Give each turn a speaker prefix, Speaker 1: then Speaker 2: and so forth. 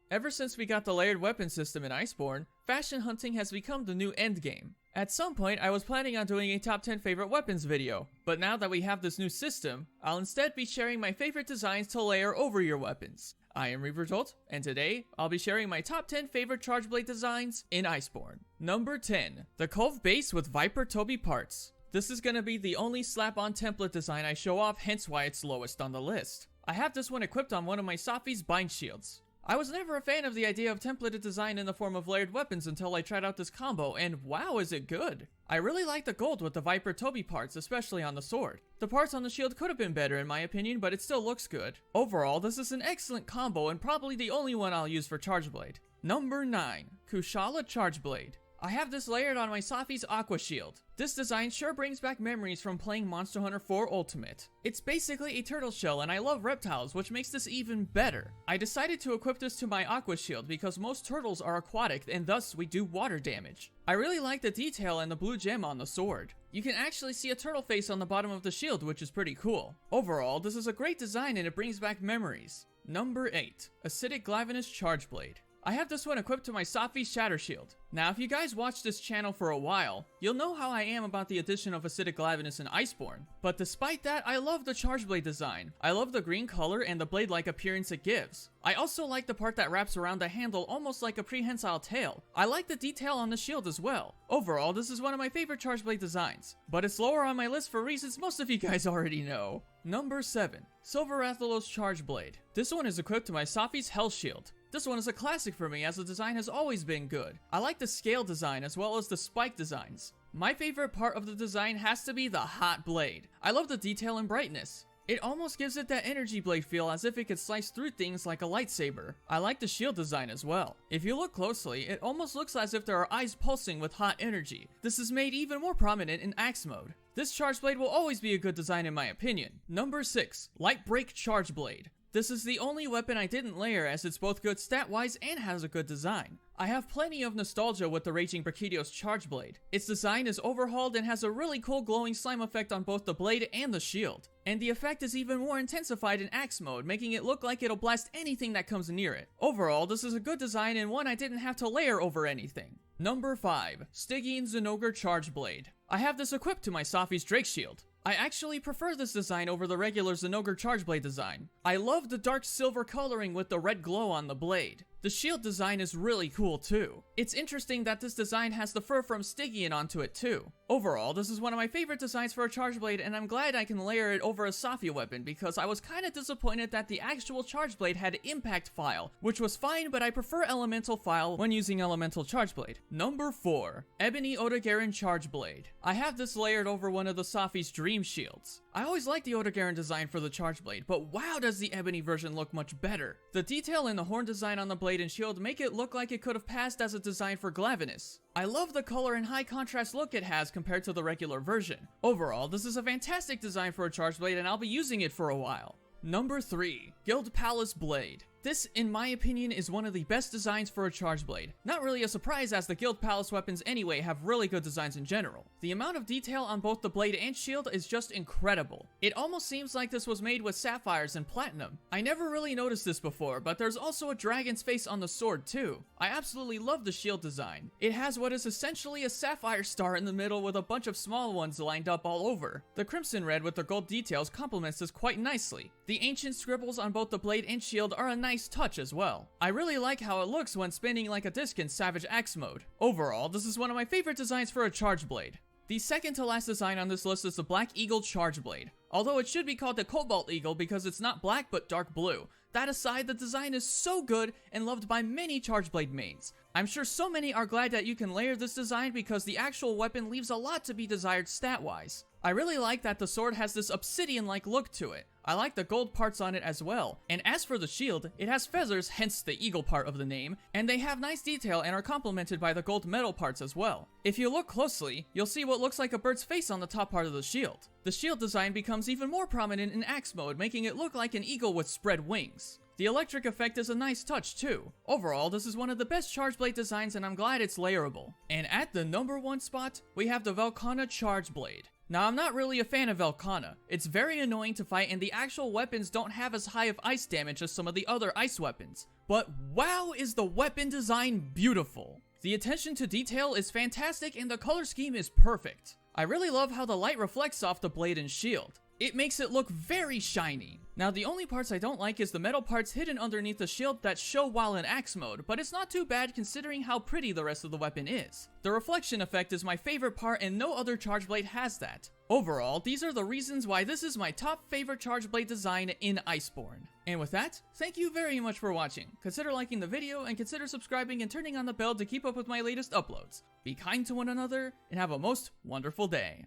Speaker 1: Ever since we got the layered weapon system in Iceborne, fashion hunting has become the new endgame. At some point, I was planning on doing a top 10 favorite weapons video, but now that we have this new system, I'll instead be sharing my favorite designs to layer over your weapons. I am Reaverjolt, and today, I'll be sharing my top 10 favorite charge blade designs in Iceborne. Number 10. The Cove Base with Viper Toby parts. This is gonna be the only slap-on template design I show off, hence why it's lowest on the list. I have this one equipped on one of my Safi's bind shields. I was never a fan of the idea of templated design in the form of layered weapons until I tried out this combo, and wow is it good! I really like the gold with the Viper Toby parts, especially on the sword. The parts on the shield could have been better in my opinion, but it still looks good. Overall, this is an excellent combo and probably the only one I'll use for Charge Blade. Number 9. Kushala Charge Blade. I have this layered on my Safi's Aqua Shield. This design sure brings back memories from playing Monster Hunter 4 Ultimate. It's basically a turtle shell and I love reptiles, which makes this even better. I decided to equip this to my Aqua Shield because most turtles are aquatic and thus we do water damage. I really like the detail and the blue gem on the sword. You can actually see a turtle face on the bottom of the shield, which is pretty cool. Overall, this is a great design and it brings back memories. Number 8. Acidic Glavenus Charge Blade. I have this one equipped to my Safi's Shatter Shield. Now, if you guys watch this channel for a while, you'll know how I am about the addition of Acidic Glavenus in Iceborne. But despite that, I love the Charge Blade design. I love the green color and the blade-like appearance it gives. I also like the part that wraps around the handle almost like a prehensile tail. I like the detail on the shield as well. Overall, this is one of my favorite Charge Blade designs. But it's lower on my list for reasons most of you guys already know. Number 7. Silver Rathalos Charge Blade. This one is equipped to my Safi's Hell Shield. This one is a classic for me as the design has always been good. I like the scale design as well as the spike designs. My favorite part of the design has to be the hot blade. I love the detail and brightness. It almost gives it that energy blade feel as if it could slice through things like a lightsaber. I like the shield design as well. If you look closely, it almost looks as if there are eyes pulsing with hot energy. This is made even more prominent in Axe mode. This charge blade will always be a good design in my opinion. Number 6. Light Break Charge Blade. This is the only weapon I didn't layer as it's both good stat-wise and has a good design. I have plenty of nostalgia with the Raging Brachydio's Charge Blade. Its design is overhauled and has a really cool glowing slime effect on both the blade and the shield. And the effect is even more intensified in Axe mode, making it look like it'll blast anything that comes near it. Overall, this is a good design and one I didn't have to layer over anything. Number 5. Stygian Zinogre Charge Blade. I have this equipped to my Safi's Drake Shield. I actually prefer this design over the regular Zinogre Charge Blade design. I love the dark silver coloring with the red glow on the blade. The shield design is really cool too. It's interesting that this design has the fur from Stygian onto it too. Overall, this is one of my favorite designs for a Charge Blade and I'm glad I can layer it over a Safi weapon because I was kinda disappointed that the actual Charge Blade had Impact File, which was fine but I prefer Elemental File when using Elemental Charge Blade. Number 4. Ebony Odogaron Charge Blade. I have this layered over one of the Safi's Dream Shields. I always liked the Odogaron design for the Charge Blade, but wow does the Ebony version look much better. The detail and the horn design on the blade and shield make it look like it could have passed as a design for Glavenus. I love the color and high contrast look it has compared to the regular version. Overall, this is a fantastic design for a Charge Blade and I'll be using it for a while. Number 3. Guild Palace Blade. This, in my opinion, is one of the best designs for a Charge Blade. Not really a surprise as the Guild Palace weapons anyway have really good designs in general. The amount of detail on both the blade and shield is just incredible. It almost seems like this was made with sapphires and platinum. I never really noticed this before, but there's also a dragon's face on the sword too. I absolutely love the shield design. It has what is essentially a sapphire star in the middle with a bunch of small ones lined up all over. The crimson red with the gold details complements this quite nicely. The ancient scribbles on both the blade and shield are a nice touch as well. I really like how it looks when spinning like a disc in Savage Axe mode. Overall, this is one of my favorite designs for a Charge Blade. The second to last design on this list is the Black Eagle Charge Blade. Although it should be called the Cobalt Eagle because it's not black but dark blue. That aside, the design is so good and loved by many Charge Blade mains. I'm sure so many are glad that you can layer this design because the actual weapon leaves a lot to be desired stat-wise. I really like that the sword has this obsidian-like look to it. I like the gold parts on it as well, and as for the shield, it has feathers, hence the eagle part of the name, and they have nice detail and are complemented by the gold metal parts as well. If you look closely, you'll see what looks like a bird's face on the top part of the shield. The shield design becomes even more prominent in Axe mode, making it look like an eagle with spread wings. The electric effect is a nice touch too. Overall, this is one of the best Charge Blade designs and I'm glad it's layerable. And at the number 1 spot, we have the Volcano Charge Blade. Now, I'm not really a fan of Volcano. It's very annoying to fight and the actual weapons don't have as high of ice damage as some of the other ice weapons. but wow, is the weapon design beautiful. The attention to detail is fantastic and the color scheme is perfect. I really love how the light reflects off the blade and shield. It makes it look very shiny. Now the only parts I don't like is the metal parts hidden underneath the shield that show while in axe mode, but it's not too bad considering how pretty the rest of the weapon is. The reflection effect is my favorite part and no other charge blade has that. Overall, these are the reasons why this is my top favorite charge blade design in Iceborne. And with that, thank you very much for watching. Consider liking the video and consider subscribing and turning on the bell to keep up with my latest uploads. Be kind to one another and have a most wonderful day.